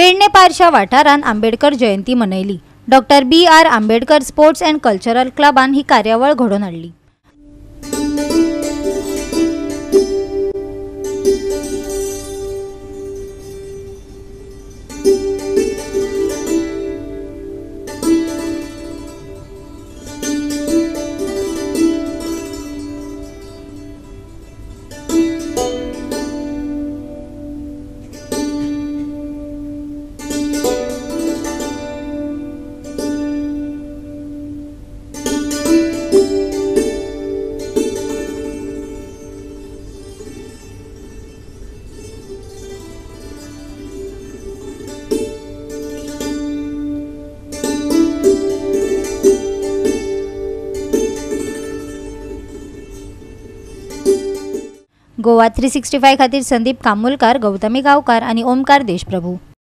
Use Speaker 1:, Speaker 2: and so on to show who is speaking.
Speaker 1: पेडणे पारशा वाठारांत आंबेडकर जयंती मनयली। Doctor B R. Ambedkar sports and cultural क्लबान ही कार्यावळ घडोवन हाडली। गोवा 365 खातीर संदीप कामुलकार, गौतमी गांवकार आणि ओमकार देशप्रभू।